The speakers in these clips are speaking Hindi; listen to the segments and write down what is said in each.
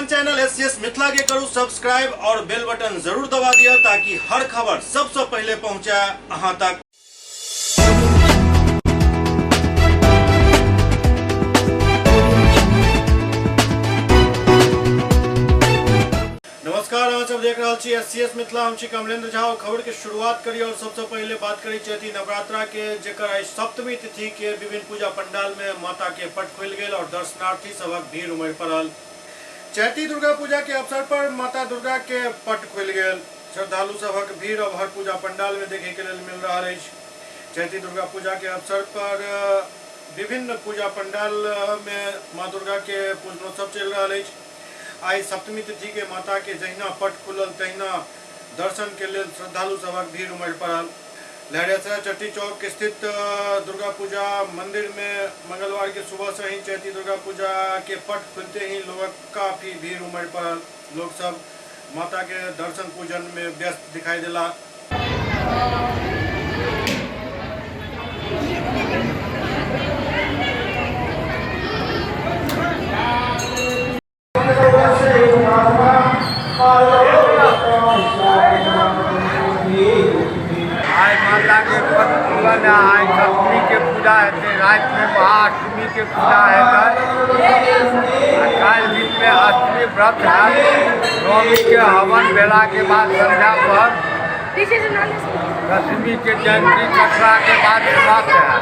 अपन चैनल एससीएस मिथिला के करू सब्सक्राइब और बेल बटन जरूर दबा दिया ताकि हर खबर सबसे पहले पहुंचे अहां तक। नमस्कार, अहाँ सब देख रहे छी एससीएस मिथिला। हम छी कमलेंद्र झा। खबर के शुरुआत करी और सबसे पहले बात करी चैती नवरात्रा के, जेकर आज सप्तमी तिथि के विभिन्न पूजा पंडाल में माता के पट खुल गए और दर्शनार्थी सबक भीड़ उमड़ पड़ल। चैती दुर्गा पूजा के अवसर पर माता दुर्गा के पट खुल गए। श्रद्धालु सबक भीड़ अब हर पूजा पंडाल में देखे के लिए मिल रहा है। चैती दुर्गा पूजा के अवसर पर विभिन्न पूजा पंडाल में माँ दुर्गा के पूजनोत्सव चल रहा है। आई सप्तमी तिथि के माता के जहिना पट खुलल तहिना दर्शन के लिए श्रद्धालु सबक भीड़ उमड़ पड़ल। लहरियासराय चट्टी चौक स्थित दुर्गा पूजा मंदिर में मंगलवार के सुबह से ही चैती दुर्गा पूजा के पट खुलते ही लोगों काफी भीड़ उमड़ पड़ल। लोग सब माता के दर्शन पूजन में व्यस्त दिखाई दिला। आज माता के पट खुलन, आज सप्तमी के पूजा हेतै, रात में महाअष्टमी के पूजा हेतै, काल दिन में अष्टमी व्रत है। नवमी के हवन बेला के बाद संध्या पर, दशमी के जयंती कटरा के बाद समाप्त है।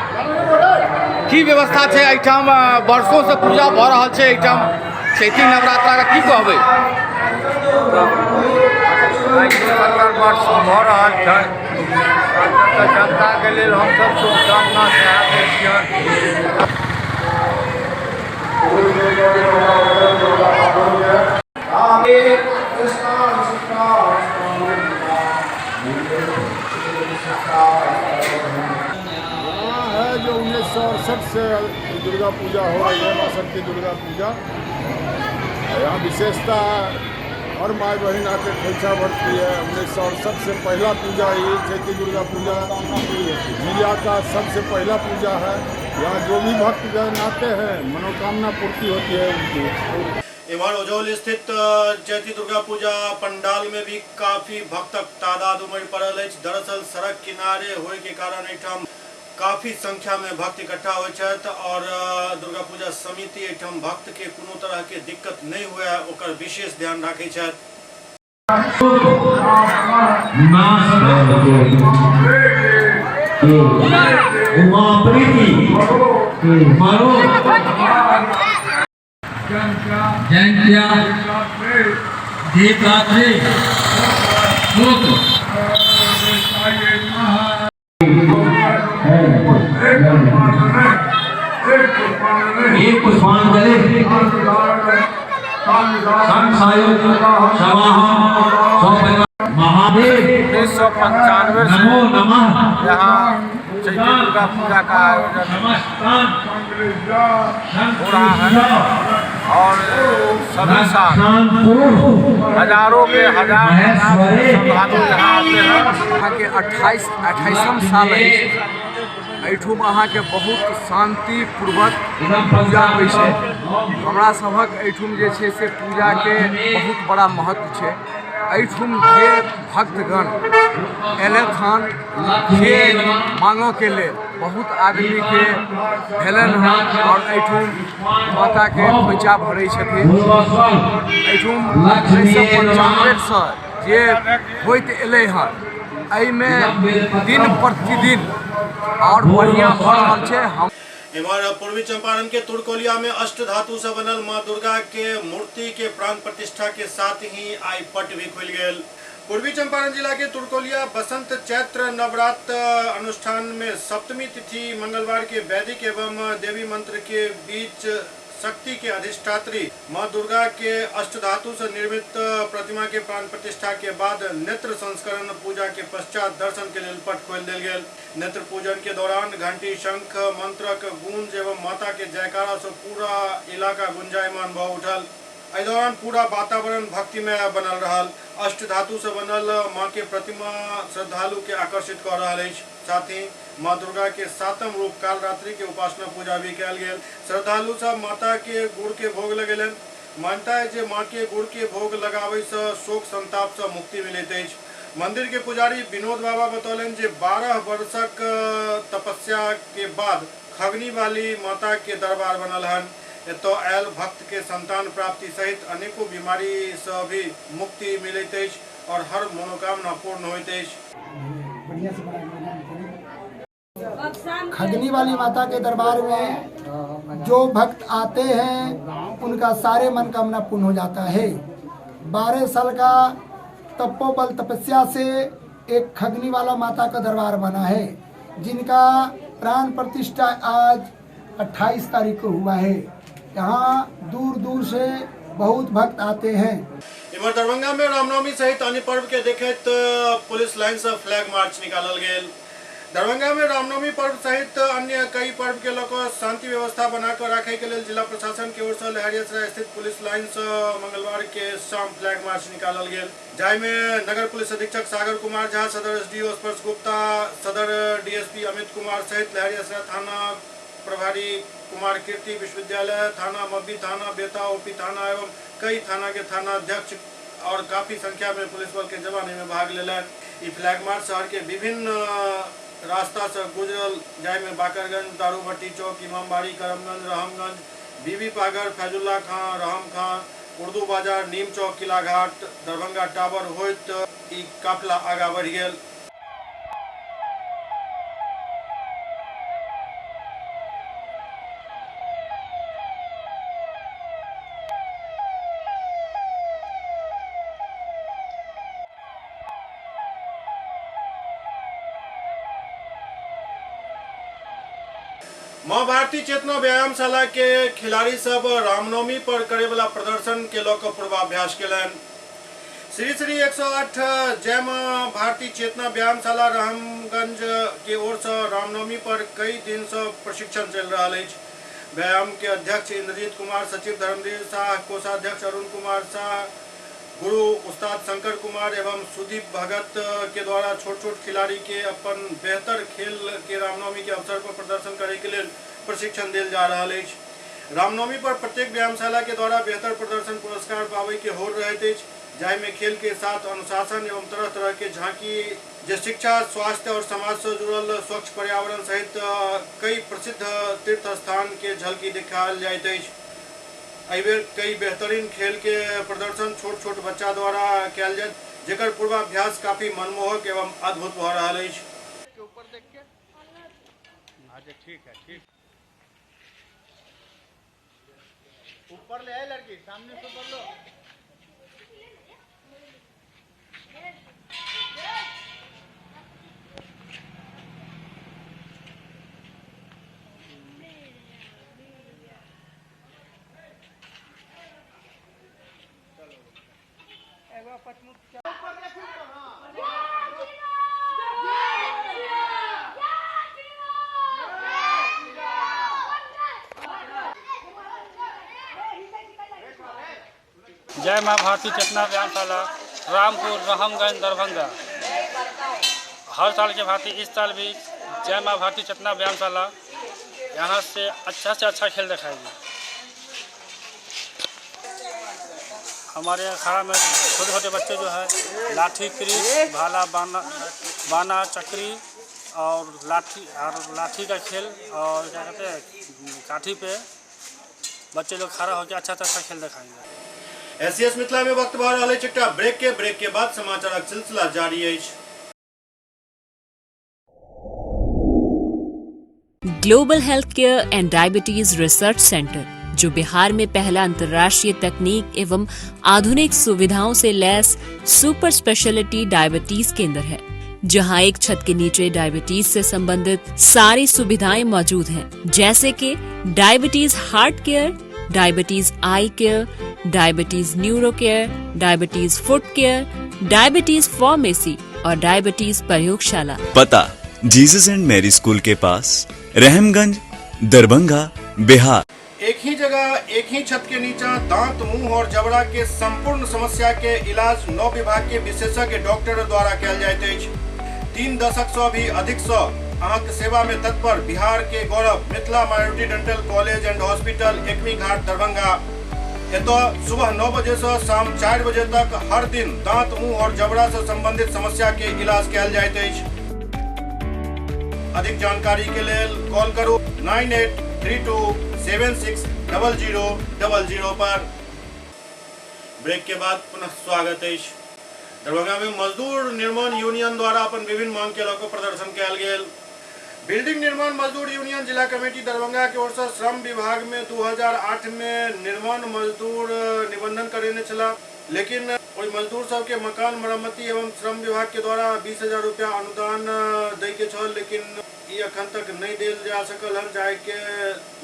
की व्यवस्था है एहिठाम? वर्षों से पूजा भ रहा है एहिठाम चैती नवरात्रा का, की कहबै? 70 वर्ष भ रहल छै। जनता के लिए हम सब शुभकामना चाहते छियनि। है जो 1968 से दुर्गा पूजा हो रही है, माँ की दुर्गा पूजा। यहाँ विशेषता हर माई बहन आके खोइछा भरती है। 1968 से पहला पूजा ये चैती दुर्गा पूजा जिला का सबसे पहला पूजा है। यहाँ जो भी भक्तजन आते हैं मनोकामना पूर्ति होती है उनकी। इमर ओझौल स्थित चैती दुर्गा पूजा पंडाल में भी काफी भक्तक तादाद उमड़ पड़ल है। दरअसल सड़क किनारे होए के कारण एहिठाम काफी संख्या में भक्त इकट्ठा हो और दुर्गा पूजा समिति एहिठाम भक्त के कोनो तरह के दिक्कत नहीं हुआ ओकर विशेष ध्यान रखे छथि। एक पुष्पांजलि महादेव 1995 नमो नमः। यहाँ चैती दुर्गा पूजा का आयोजन हो रहा है और सभी साल हजारों के हजार श्रद्धालु यहाँ आते हैं। यहाँ के 28वां साल है। एहिठुम अहाँके बहुत शांतिपूर्वक पूजा होइ छै। हमरा सभक एहिठुम जे छै से पूजा के बहुत बड़ा महत्व छै। एहिठुम जे भक्तगण एलथि हन जे मांगो के लिए बहुत आदमी के भेलन हन और एहिठुम माता के खोइछा भरै छथिन। एहिठुम 1995 से जे होइत एलै हन, एहिमे दिन प्रतिदिन और बढ़िया भ रहल छै। हम इमर पूर्वी चंपारण के तुरकोलिया में अष्ट धातु से बनल मां दुर्गा के मूर्ति के प्राण प्रतिष्ठा के साथ ही आई पट भी खुल गए। पूर्वी चंपारण जिला के तुरकोलिया बसंत चैत्र नवरात्र अनुष्ठान में सप्तमी तिथि मंगलवार के वैदिक एवं देवी मंत्र के बीच शक्ति के अधिष्ठात्री मां दुर्गा के अष्टधातु से निर्मित प्रतिमा के प्राण प्रतिष्ठा के बाद नेत्र संस्करण पूजा के पश्चात दर्शन के लिए पट खोल दिल गया। नेत्र पूजन के दौरान घंटी शंख मंत्रक गूंज एवं माता के जयकारा से पूरा इलाका गुंजायमान भ उठल। एहि दौरान पूरा वातावरण भक्तिमय बनल रहल। अष्ट धातु से बनल माँ के प्रतिमा श्रद्धालु के आकर्षित कर रहा है। साथ ही माँ दुर्गा के सातम रूप काल रात्रि के उपासना पूजा भी कल गया। श्रद्धालु सब माता के गुड़ के भोग लगेलन। मानता है जे माँ के गुड़ के भोग लगाबै से शोक संताप से मुक्ति मिलैत अछि। मंदिर के पुजारी विनोद बाबा बतौलन जे 12 वर्षक तपस्या के बाद खगनी वाली माता के दरबार बनल हन। एतऽ आयल भक्त के संतान प्राप्ति सहित अनेकों बीमारी से भी मुक्ति मिलैत अछि और हर मनोकामना पूर्ण होइत अछि। खगनी वाली माता के दरबार में जो भक्त आते हैं उनका सारे मनोकामना पूर्ण हो जाता है। 12 साल का तपोबल तपस्या से एक खगनी वाला माता का दरबार बना है, जिनका प्राण प्रतिष्ठा आज 28 तारीख को हुआ है। यहाँ दूर दूर से बहुत भक्त आते हैं। इमर दरभंगा में रामनवमी सहित अन्य पर्व के देखैत पुलिस लाइन से फ्लैग मार्च निकालल गेल। दरभंगा में रामनवमी पर्व सहित अन्य कई पर्व के लऽ शांति व्यवस्था बनाकर राखे के लेल जिला प्रशासन के ओर से लहरियासराय स्थित पुलिस लाइन से मंगलवार के शाम फ्लैग मार्च निकालल गेल, जाहि में नगर पुलिस अधीक्षक सागर कुमार झा, सदर एसडीओ स्पर्श गुप्ता, सदर डीएसपी अमित कुमार सहित लहरियासराय थाना प्रभारी कुमार कीर्ति, विश्वविद्यालय थाना, मब्बी थाना, बेता ओपी थाना एवं कई थाना के थाना अध्यक्ष और काफी संख्या में पुलिस बल के जवान में भाग लेलन। ई फ्लैग मार्च शहर के विभिन्न रास्ता से गुजरल, जाय में बाकरगंज, दारूभट्टी चौक, इमामबाड़ी, करमगंज, रहमगंज, बीबी पागर, फैजुल्ला खां, रहम खां, उर्दू बाजार, नीम चौक, किला घाट, दरभंगा टावर होइत ई काफिला आगा बढ़ गेल। माँ भारती चेतना व्यायामशाला के खिलाड़ी सब रामनवमी पर करे वाला प्रदर्शन के लऽ पूर्वाभ्यास केलन। श्री श्री 108 जय माँ भारती चेतना व्यायामशाला रहमगंज के ओर से रामनवमी पर कई दिन से प्रशिक्षण चल रहा है। व्यायाम के अध्यक्ष इंद्रजीत कुमार, सचिव धर्मवीर शाह, कोषाध्यक्ष अरुण कुमार शाह, गुरु उस्ताद शंकर कुमार एवं सुदीप भगत के द्वारा छोट छोट खिलाड़ी के अपन बेहतर खेल के रामनवमी के अवसर पर प्रदर्शन करे के लिए प्रशिक्षण दिल जा रहा है। रामनवमी पर प्रत्येक व्यायामशाला के द्वारा बेहतर प्रदर्शन पुरस्कार पावे के हो रहे, जाहि में खेल के साथ अनुशासन एवं तरह तरह के झांकी जे शिक्षा, स्वास्थ्य और समाज से जुड़ल स्वच्छ पर्यावरण सहित कई प्रसिद्ध तीर्थ स्थान के झलकी दिखायल जाइत अछि। एहिबेर कई बेहतरीन खेल के प्रदर्शन छोट छोट बच्चा द्वारा कयल जाय, जेकर पूर्वाभ्यास काफी मनमोहक एवं अद्भुत भ रहल अछि। ऊपर ले आए लड़की, सामने से ऊपर लो। जय माँ भारती चेतना व्यायामशाला रामपुर, रहमगंज, दरभंगा। हर साल के भांति इस साल भी जय माँ भारती चेतना व्यायामशाला यहाँ से अच्छा खेल दिखाएगी। हमारे अखाड़ा में छोटे छोटे बच्चे जो है लाठी, क्रीच, भाला, बाना, चक्री और लाठी का खेल और क्या कहते हैं काठी पे बच्चे लोग खड़ा होकर अच्छा खेल दिखाएंगे। एससीएस मिथिला में वक्त भऽ रहल अछि एकटा ब्रेक के बाद समाचारक सिलसिला जारी अछि। Global health care and diabetes research centre, जो बिहार में पहला अंतर्राष्ट्रीय तकनीक एवं आधुनिक सुविधाओं से लैस सुपर स्पेशलिटी डायबिटीज केंद्र है, जहां एक छत के नीचे डायबिटीज से संबंधित सारी सुविधाएं मौजूद हैं, जैसे कि diabetes heart care, diabetes eye care, diabetes neuro care, diabetes foot care, diabetes pharmacy और डायबिटीज प्रयोगशाला। पता जीसस एंड मैरी स्कूल के पास, रहमगंज, दरभंगा, बिहार। एक ही जगह एक ही छत के नीचे दांत, मुंह और जबड़ा के संपूर्ण समस्या के इलाज 9 विभाग के विशेषज्ञ डॉक्टर द्वारा कयल जाइत अछि। 3 दशक से भी अधिक से अहाँक सेवा में तत्पर बिहार के गौरव Mithila minority dental college and hospital, Ekmi Ghat, Darbhanga. एतऽ सुबह 9 बजे से शाम 4 बजे तक हर दिन दांत, मुंह और जबड़ा से संबंधित समस्या के इलाज कयल जाइत अछि। अधिक जानकारी के लेल कॉल करू 9832760000 पर। ब्रेक के बाद पुनः स्वागत अछि। दरभंगा में मजदूर निर्माण यूनियन द्वारा अपन विभिन्न मांग के लऽ कऽ प्रदर्शन कयल गेल। बिल्डिंग निर्माण मजदूर यूनियन जिला कमेटी दरभंगा के ओर से श्रम विभाग में 2008 में निर्माण मजदूर निबंधन करेने छला, लेकिन ओहि मजदूर सबके मकान मरम्मती एवं श्रम विभाग के द्वारा 20,000 रुपया अनुदान दै के छल, लेकिन ई अखन तक नहीं देल जा सकल हन, जाहि के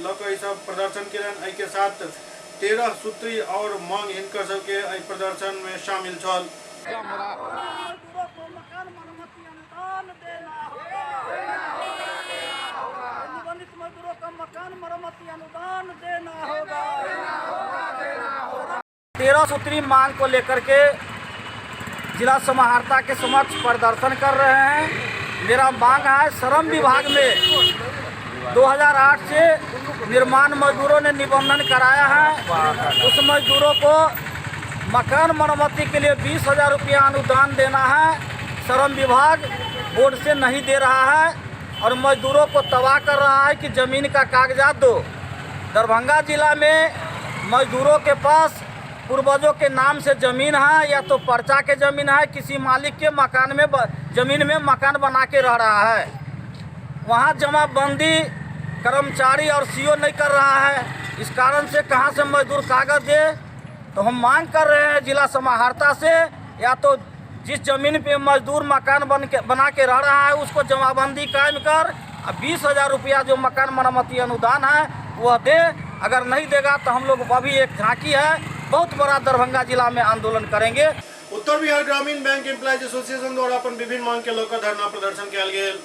लऽ कऽ ई सब प्रदर्शन केलन। एहि के साथ 13 सूत्री और मांग हिनकर सबके एहि प्रदर्शन में शामिल छल। मकान मरम्मती अनुदान देना होगा। 13 सूत्री मांग को लेकर के जिला समाहर्ता के समक्ष प्रदर्शन कर रहे हैं। मेरा मांग है, श्रम विभाग में 2008 से निर्माण मजदूरों ने निबंधन कराया है, उस मजदूरों को मकान मरम्मती के लिए 20,000 रुपया अनुदान देना है। श्रम विभाग बोर्ड से नहीं दे रहा है और मजदूरों को तबाह कर रहा है कि ज़मीन का कागजात दो। दरभंगा जिला में मजदूरों के पास पूर्वजों के नाम से ज़मीन है या तो पर्चा के ज़मीन है, किसी मालिक के मकान में ज़मीन में मकान बना के रह रहा है। वहाँ जमाबंदी कर्मचारी और सीओ नहीं कर रहा है। इस कारण से कहाँ से मजदूर कागज दे? तो हम मांग कर रहे हैं जिला समाहर्ता से, या तो जिस ज़मीन पे मजदूर मकान बना के रह रहा है उसको जमाबंदी कायम कर, 20,000 रुपया जो मकान मरम्मती अनुदान है वह दे। अगर नहीं देगा तो हम लोग अभी एक झांकी है, बहुत बड़ा दरभंगा जिला में आंदोलन करेंगे। उत्तर बिहार ग्रामीण बैंक एम्प्लॉयज एसोसिएशन द्वारा अपन विभिन्न मांग के लेकर धरना प्रदर्शन कयल गेल।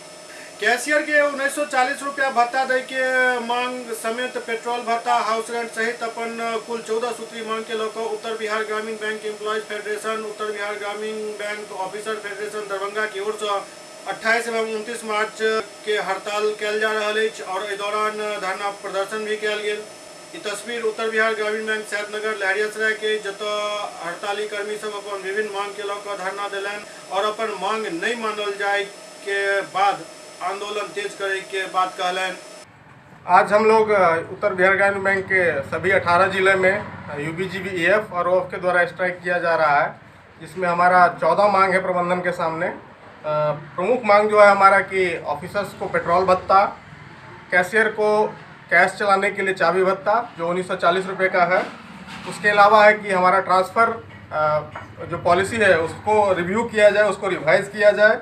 कैशियर के 1940 रुपया भत्ता दै के मांग समेत पेट्रोल भत्ता, हाउस रेंट सहित अपन कुल 14 सूत्री मांग के लेकर उत्तर बिहार ग्रामीण बैंक एम्प्लॉयज फेडरेशन, उत्तर बिहार ग्रामीण बैंक ऑफिसर फेडरेशन दरभंगा की ओर से 28 एवं 29 मार्च के हड़ताल कयल जा रहा है और इस दौरान धरना प्रदर्शन भी कयल गेल। ई तस्वीर उत्तर बिहार ग्रामीण बैंक सैदनगर लहरियासराय के, जतऽ हड़ताली कर्मी सब अपन विभिन्न मांग के लेकर धरना दिलन और अपन मांग नहीं मानल जाए के बाद आंदोलन तेज करे के बात कहलन। आज हम लोग उत्तर बिहार ग्रामीण बैंक के सभी 18 जिले में यूबीजीबी ईएफ और ओएफ के द्वारा स्ट्राइक किया जा रहा है, जिसमें हमारा 14 मांग है प्रबंधन के सामने। प्रमुख मांग जो है हमारा कि ऑफिसर्स को पेट्रोल भत्ता, कैशियर को कैश चलाने के लिए चाबी भत्ता जो 1940 रुपये का है। उसके अलावा है कि हमारा ट्रांसफ़र जो पॉलिसी है उसको रिव्यू किया जाए, उसको रिवाइज़ किया जाए।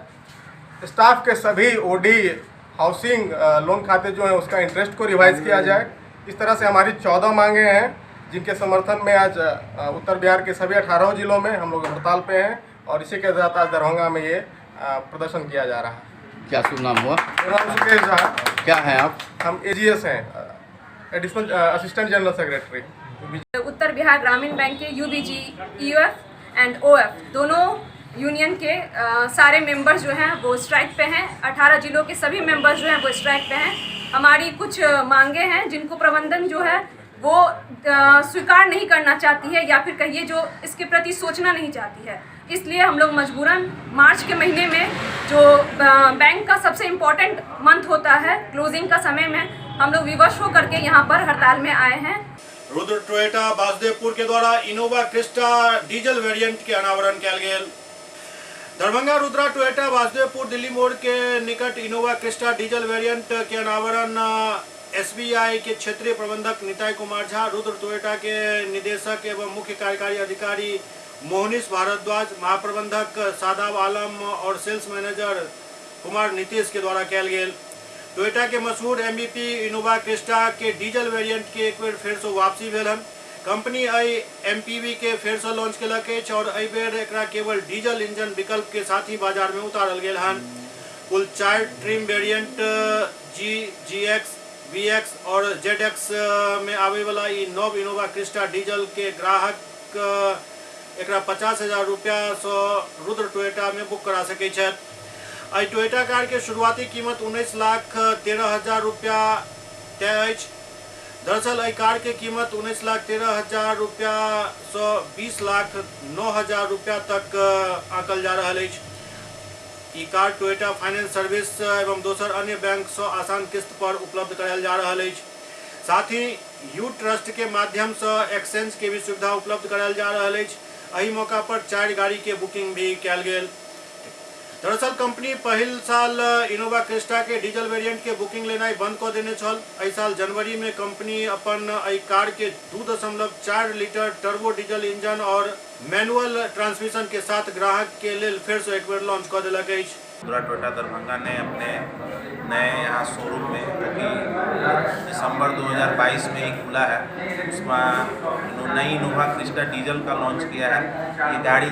स्टाफ के सभी ओडी हाउसिंग लोन खाते जो हैं उसका इंटरेस्ट को रिवाइज़ किया जाए। इस तरह से हमारी 14 मांगे हैं, जिनके समर्थन में आज उत्तर बिहार के सभी 18 जिलों में हम लोग हड़ताल पे हैं और इसी के तहत आज दरभंगा में ये प्रदर्शन किया जा रहा है। क्या शुभ नाम हुआ? मेरा नाम सुकेश झा। क्या हैं आप? हम एजीएस हैं, एडिशनल असिस्टेंट जनरल सेक्रेटरी। उत्तर बिहार ग्रामीण बैंक के यूबीजी ईएफ एंड ओएफ दोनों यूनियन के सारे मेंबर्स जो हैं वो स्ट्राइक पे हैं। 18 जिलों के सभी मेंबर्स जो हैं वो स्ट्राइक पे हैं। हमारी कुछ मांगे हैं जिनको प्रबंधन जो है वो स्वीकार नहीं करना चाहती है, या फिर कहिए जो इसके प्रति सोचना नहीं चाहती है। इसलिए हम लोग मजबूरन मार्च के महीने में जो बैंक का सबसे इम्पोर्टेंट मंथ होता है, क्लोजिंग का समय में, हम लोग विवश होकर के यहाँ पर हड़ताल में आए हैं। रुद्र टोयोटा वासुदेवपुर के द्वारा इनोवा क्रिस्टा डीजल वेरिएंट के अनावरण कयल गेल। दरभंगा रुद्रा टोयोटा वासुदेवपुर दिल्ली मोड़ के निकट इनोवा क्रिस्टा डीजल वेरिएंट के अनावरण एसबीआई के क्षेत्रीय प्रबंधक निताई कुमार झा, रुद्र टोयोटा के निदेशक एवं मुख्य कार्यकारी अधिकारी मोहनीश भारद्वाज, महाप्रबंधक सादाब आलम और सेल्स मैनेजर कुमार नीतीश के द्वारा कयल गेल। टोयोटा के मशहूर एमवीपी इनोवा क्रिस्टा के डीजल वेरिएंट के एक बेर फेर से वापसी भेल हन। कंपनी एमपीवी के फेर से लॉन्च केलक अछि और एहि बेर एकरा केवल डीजल इंजन विकल्प के साथ ही बाजार में उतारल गेल हन। कुल 4 ट्रिम वेरिएंट जीएक्स, वीएक्स और जेडएक्स में आवे वाला ई नव इनोवा क्रिस्टा डीजल के ग्राहक एकरा 50,000 रुपया से रुद्र टोयोटा में बुक करा सकै छथि। आई टोयोटा कार के शुरुआती कीमत 19,13,000 रुपया तय अछि। दरअसल एहि कार के कीमत 19,13,000 रुपया से 20,09,000 रुपया तक आंकल जा रहा है। ई कार टोयोटा फाइनेंस सर्विस एवं दोसर अन्य बैंक से आसान किस्त पर उपलब्ध करायल जा रहा है। साथ ही यू ट्रस्ट के माध्यम से एक्सचेंज के भी सुविधा उपलब्ध करायल जा रहा है। एहि मौका पर 4 गाड़ी के बुकिंग भी कयल गेल। दरअसल कंपनी पहिल साल इनोवा क्रिस्टा के डीजल वेरिएंट के बुकिंग लेनाई बंद कर देने छल। एहि साल जनवरी में कंपनी अपन एहि कार के 2.4 लीटर टर्बो डीजल इंजन और मैनुअल ट्रांसमिशन के साथ ग्राहक के लिए फिर से एक बार लॉन्च कर दिलक अछि। टोयोटा दरभंगा ने अपने नए यहाँ शोरूम में, क्योंकि दिसंबर 2022 में ही खुला है, उसमें नई इनोवा क्रिस्टा डीजल का लॉन्च किया है। ये गाड़ी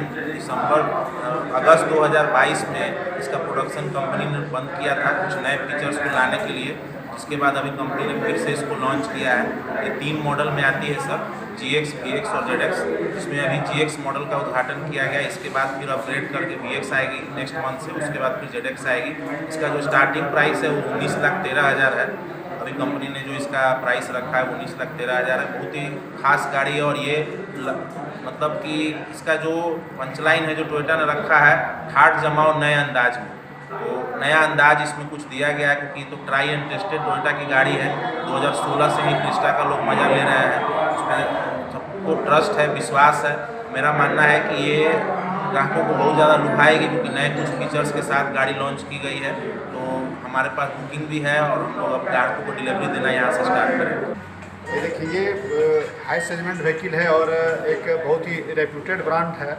अगस्त 2022 में इसका प्रोडक्शन कंपनी ने बंद किया था कुछ नए फीचर्स को लाने के लिए। इसके बाद अभी कंपनी ने फिर से इसको लॉन्च किया है। ये 3 मॉडल में आती है सर, GX, VX और ZX। इसमें अभी GX मॉडल का उद्घाटन किया गया। इसके बाद फिर अपग्रेड करके VX आएगी नेक्स्ट मंथ से, उसके बाद फिर ZX आएगी। इसका जो स्टार्टिंग प्राइस है वो 19,13,000 है। अभी कंपनी ने जो इसका प्राइस रखा है 19,13,000 है। बहुत ही खास गाड़ी है। और ये मतलब कि इसका जो पंचलाइन है जो टोयोटा ने रखा है, ठाट जमाओ नए अंदाज में, तो नया अंदाज इसमें कुछ दिया गया है, क्योंकि तो ट्राई एंड टेस्टेड टोयोटा की गाड़ी है। 2016 से ही क्रिस्टा का लोग मजा ले रहे हैं, उसमें सबको ट्रस्ट है, विश्वास है। मेरा मानना है कि ये ग्राहकों को बहुत ज़्यादा लुभाएगी, क्योंकि नए कुछ फीचर्स के साथ गाड़ी लॉन्च की गई है। तो हमारे पास बुकिंग भी है और हम लोग अब ग्राहकों को डिलीवरी देना यहाँ से स्टार्ट करेंगे। ये देखिए, ये हाई सेगमेंट व्हीकल है और एक बहुत ही रेप्यूटेड ब्रांड है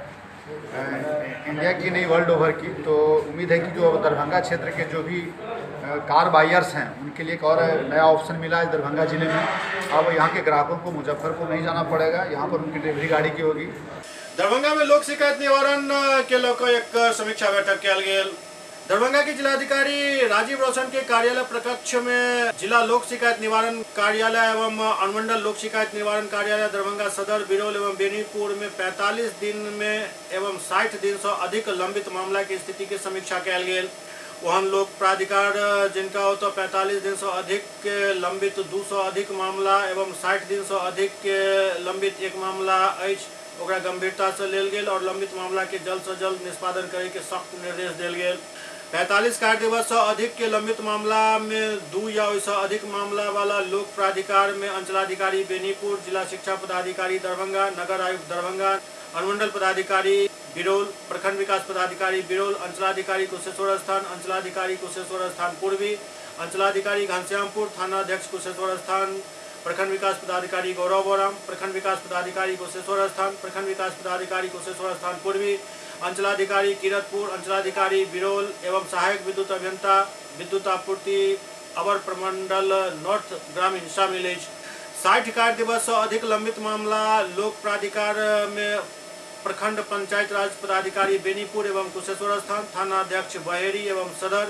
इंडिया की नहीं वर्ल्ड ओवर की। तो उम्मीद है कि जो दरभंगा क्षेत्र के जो भी कार बायर्स हैं उनके लिए एक और नया ऑप्शन मिला है दरभंगा जिले में। अब यहाँ के ग्राहकों को मुजफ्फरपुर नहीं जाना पड़ेगा, यहाँ पर उनकी डिलीवरी गाड़ी की होगी। दरभंगा में लोक शिकायत निवारण के लेकर एक समीक्षा बैठक कयल गेल। दरभंगा के जिलाधिकारी राजीव रोशन के कार्यालय प्रकक्ष में जिला लोक शिकायत निवारण कार्यालय एवं अनुमंडल लोक शिकायत निवारण कार्यालय दरभंगा सदर, बिरौल एवं बेनीपुर में 45 दिन में एवं 60 दिन से अधिक लंबित मामला की स्थिति की समीक्षा कयल गेल। वहन लोक प्राधिकार जिनका हो तो 45 दिन से अधिक लंबित 200 अधिक मामला एवं 60 दिन से अधिक लंबित एक मामला अछि, ओकरा गंभीरता से लेल गेल और लंबित मामला के जल्द से जल्द निष्पादन करे के सख्त निर्देश देल गेल। 45 कार्य दिवस से अधिक के लंबित मामला में 2 या उससे अधिक मामला वाला लोक प्राधिकार में अंचलाधिकारी बेनीपुर, जिला शिक्षा पदाधिकारी दरभंगा, नगर आयुक्त दरभंगा, अनुमंडल पदाधिकारी बिरौल, प्रखंड विकास पदाधिकारी बिरौल, अंचलाधिकारी कुशेश्वर स्थान, अंचलाधिकारी कुशेश्वर स्थान पूर्वी, अंचलाधिकारी घनश्यामपुर, थानाध्यक्ष कुशेश्वर स्थान, प्रखंड विकास पदाधिकारी गौरव बोराम, प्रखंड विकास पदाधिकारी कुशेश्वर स्थान, प्रखंड विकास पदाधिकारी कुशेश्वर स्थान पूर्वी, अंचलाधिकारी किरतपुर, अंचलाधिकारी बिरौल एवं सहायक विद्युत अभियंता विद्युत आपूर्ति अवर प्रमंडल नॉर्थ ग्रामीण शामिल है। 60 कार्य दिवस से अधिक लंबित मामला लोक प्राधिकार में प्रखंड पंचायत राज पदाधिकारी बेनीपुर एवं कुशेश्वर स्थान, थानाध्यक्ष बहेरी एवं सदर,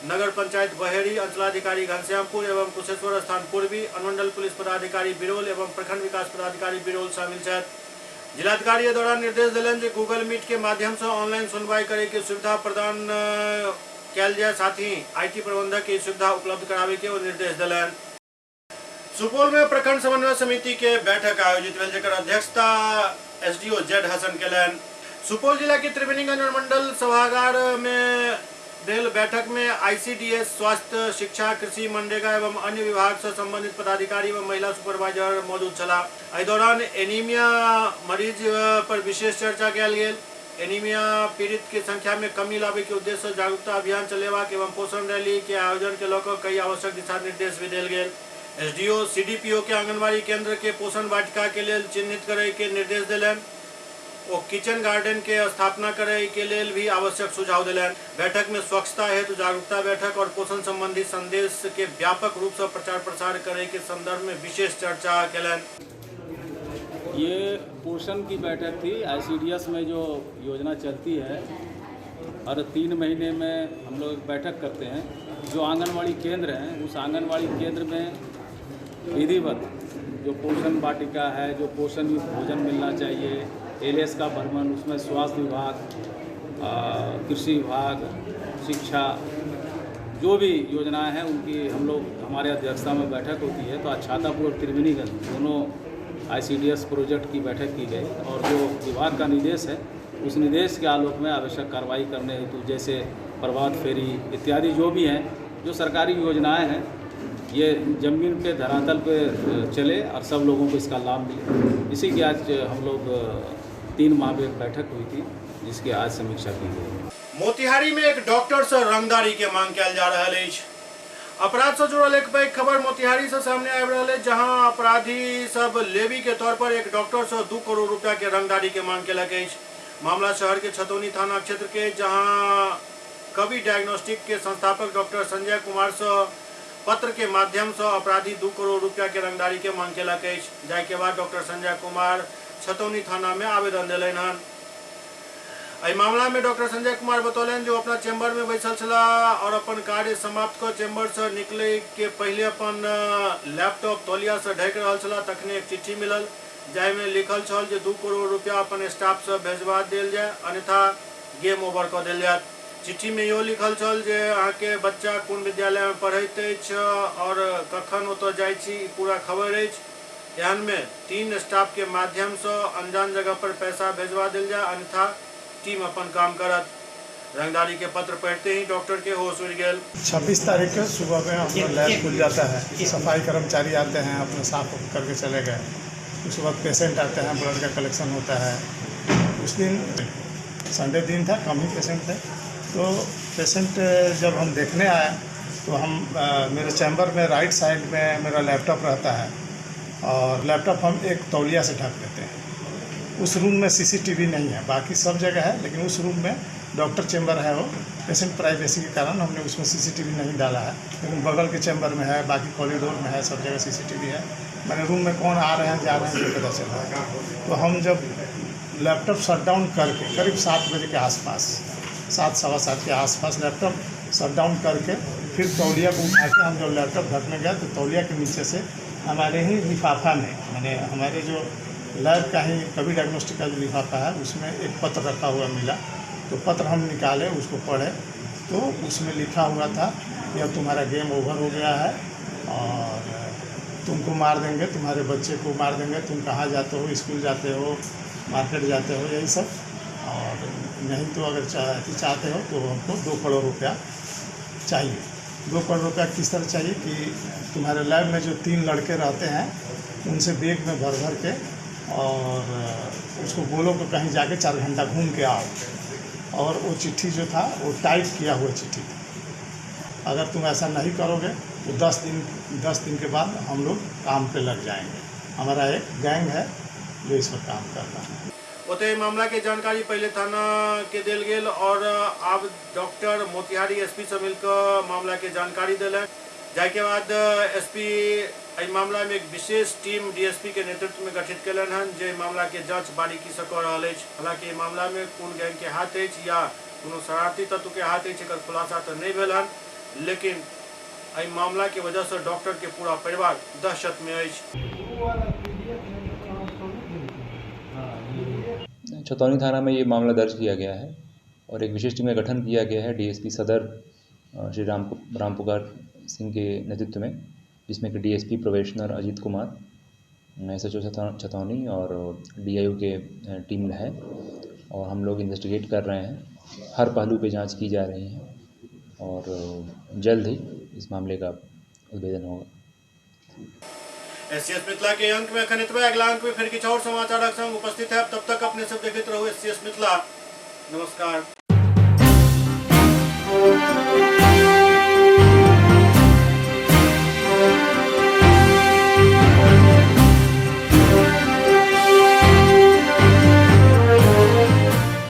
नगर पंचायत बहेरी, अंचलाधिकारी घनश्यामपुर एवं कुशेश्वर स्थान पूर्वी, अनुमंडल पुलिस पदाधिकारी बिरौल एवं प्रखंड विकास पदाधिकारी बिरौल शामिल है। जिलाधिकारी के दौरान निर्देश दिलन जे गूगल मीट के माध्यम से ऑनलाइन सुनवाई करे के सुविधा प्रदान कयल जाए, साथ ही IT प्रबंधक की सुविधा उपलब्ध करावे के निर्देश दिलन। सुपौल में प्रखंड समन्वय समिति के बैठक आयोजित भेल, जेकर अध्यक्षता SDO जेड हसन केलन। सुपौल जिला के त्रिवेणीगंज अनुमंडल सभागार में भेल बैठक में ICDS, स्वास्थ्य, शिक्षा, कृषि, मनरेगा एवं अन्य विभाग से संबंधित पदाधिकारी व महिला सुपरवाइजर मौजूद छला। एहि दौरान एनीमिया मरीज पर विशेष चर्चा कयल गेल। एनीमिया पीड़ित की संख्या में कमी लावे के उद्देश्य से जागरूकता अभियान चलेबाक एवं पोषण रैली के आयोजन के लऽ कऽ कई आवश्यक दिशा निर्देश भी देल गेल। SDO CDPO के आंगनबाड़ी केंद्र के पोषण वाटिका के लिए चिन्हित करे के निर्देश दिलन। ओ किचन गार्डन के स्थापना करे के लिए भी आवश्यक सुझाव दिलन। बैठक में स्वच्छता हेतु जागरूकता बैठक और पोषण संबंधी संदेश के व्यापक रूप से प्रचार प्रसार करे के संदर्भ में विशेष चर्चा केलन। ये पोषण की बैठक थी। ICDS में जो योजना चलती है हर 3 महीने में हम लोग बैठक करते हैं। जो आंगनवाड़ी केंद्र हैं उस आंगनवाड़ी केंद्र में विधिवत जो पोषण वाटिका है, जो पोषण युक्त भोजन मिलना चाहिए, LS का भ्रमण, उसमें स्वास्थ्य विभाग, कृषि विभाग, शिक्षा, जो भी योजनाएं हैं उनकी हम लोग हमारे अध्यक्षता में बैठक होती है। तो आज छातापुर और त्रिवेणीगंज दोनों ICDS प्रोजेक्ट की बैठक की गई और जो विभाग का निर्देश है उस निर्देश के आलोक में आवश्यक कार्रवाई करने हेतु जैसे प्रभात फेरी इत्यादि जो भी हैं, जो सरकारी योजनाएं हैं, ये ज़मीन पे धरातल पे चले और सब लोगों को इसका लाभ मिले। इसी की आज हम लोग 3 माह में एक बैठक हुई थी जिसकी आज समीक्षा की गई। मोतिहारी में एक डॉक्टर से रंगदारी के मांग कल जा रहा है। अपराध से जुड़ल एक पैघ खबर मोतिहारी से सामने आ रहा है, जहां अपराधी सब लेवी के तौर पर एक डॉक्टर से 2 करोड़ रुपया के रंगदारी के मांग कलक। मामला शहर के छतौनी थाना क्षेत्र के, जहां कवि डायग्नोस्टिक के संस्थापक डॉक्टर संजय कुमार से पत्र के माध्यम से अपराधी 2 करोड़ रुपया के रंगदारी के मांग कलक। जाय के बाद डॉक्टर संजय कुमार छतौनी थाना में आवेदन दिलन हन। एहि मामला में डॉक्टर संजय कुमार बतौलन जो अपना चैम्बर में बैठल छला और अपन कार्य समाप्त कर चैम्बर से निकले के पहले अपन लैपटॉप तौलिया से ढक रहा छला, तखने एक चिट्ठी मिलल जाय में लिखल छल जे 2 करोड़ रुपया अपन स्टाफ से भेजवा देल जाय, अन्यथा गेम ओवर कर देल जाय। चिट्ठी में यो लिखल छल जे अहाँ के बच्चा कोन विद्यालय में पढ़ैत अछि और कखन ओतऽ जाइ छी पूरा खबर अछि। एहन में 3 स्टाफ के माध्यम से अनजान जगह पर पैसा भेजवा देल जाय, अन्यथा टीम अपन काम करत। रंगदारी के पत्र पढ़ते ही डॉक्टर के होश उड़ गए। 26 तारीख को सुबह में अपना लैब खुल जाता है, सफाई कर्मचारी आते हैं, अपने साफ करके चले गए। उसके बाद पेशेंट आते हैं, ब्लड का कलेक्शन होता है। उस दिन संडे दिन था, कम ही पेशेंट थे। तो पेशेंट जब हम देखने आए तो हम मेरे चैम्बर में राइट साइड में मेरा लैपटॉप रहता है और लैपटॉप हम एक तौलिया से ढक देते हैं। उस रूम में CCTV नहीं है, बाकी सब जगह है, लेकिन उस रूम में डॉक्टर चैम्बर है, वो पेशेंट प्राइवेसी के कारण हमने उसमें CCTV नहीं डाला है, लेकिन बगल के चैम्बर में है, बाकी कॉरिडोर में है, सब जगह CCTV है। मैंने रूम में कौन आ रहे हैं जा रहे हैं ये पता चल रहा है। तो हम जब लैपटॉप शट डाउन करके करीब 7 बजे के आसपास, 7 सवा 7 के आसपास लैपटॉप शट डाउन करके फिर तौलिया को उठा के हम जब लैपटॉप ढकने गए तो तौलिया के नीचे से हमारे ही लिफाफा में, मैंने हमारे जो लैब का ही कवि डायग्नोस्टिक का जो लिफाफा है उसमें एक पत्र रखा हुआ मिला। तो पत्र हम निकाले, उसको पढ़े तो उसमें लिखा हुआ था यह तुम्हारा गेम ओवर हो गया है और तुमको मार देंगे, तुम्हारे बच्चे को मार देंगे, तुम कहाँ जाते हो, स्कूल जाते हो, मार्केट जाते हो, यही सब। और नहीं तो अगर चाहते हो तो हमको 2 करोड़ रुपया चाहिए। 2 करोड़ रुपया किस तरह चाहिए कि तुम्हारे लैब में जो 3 लड़के रहते हैं उनसे बैग में भर भर के और उसको बोलो कि कहीं जाके 4 घंटा घूम के आओ। और वो चिट्ठी जो था वो टाइप किया हुआ चिट्ठी था। अगर तुम ऐसा नहीं करोगे तो 10 दिन के बाद हम लोग काम पे लग जाएंगे। हमारा एक गैंग है जो इस पर काम कर रहा है। ओते मामला के जानकारी पहले थाना के दिल गेल और अब डॉक्टर मोतिहारी SP से मिलकर मामला के जानकारी दिले। जाय के बाद SP एहि मामला में एक विशेष टीम DSP के नेतृत्व में गठित कलन हन, जे मामला के जांच बारीकी से कर रहा है। हालांकि मामला में कोन गैंग के हाथ अछि या कोनो शरारती तत्व के हाथ अछि एकर खुलासा तो नहीं भेल हन, लेकिन एहि मामला के वजह से डॉक्टर के पूरा परिवार दहशत में अछि। छतौनी थाना में ये मामला दर्ज किया गया है और एक विशेष टीम का गठन किया गया है DSP सदर श्री राम पुकार सिंह के नेतृत्व में, जिसमें कि DSP probationer Ajit Kumar, SHO Chhatauni और DIO के टीम है। और हम लोग इन्वेस्टिगेट कर रहे हैं, हर पहलू पे जांच की जा रही है और जल्द ही इस मामले का उद्भेदन होगा। SCS मिथिला के अंक में अखन इतबे। अगला अंक में फिर किछु और समाचारक संग उपस्थित है। तब तक अपने सब देखते रहो SCS मिथिला। नमस्कार।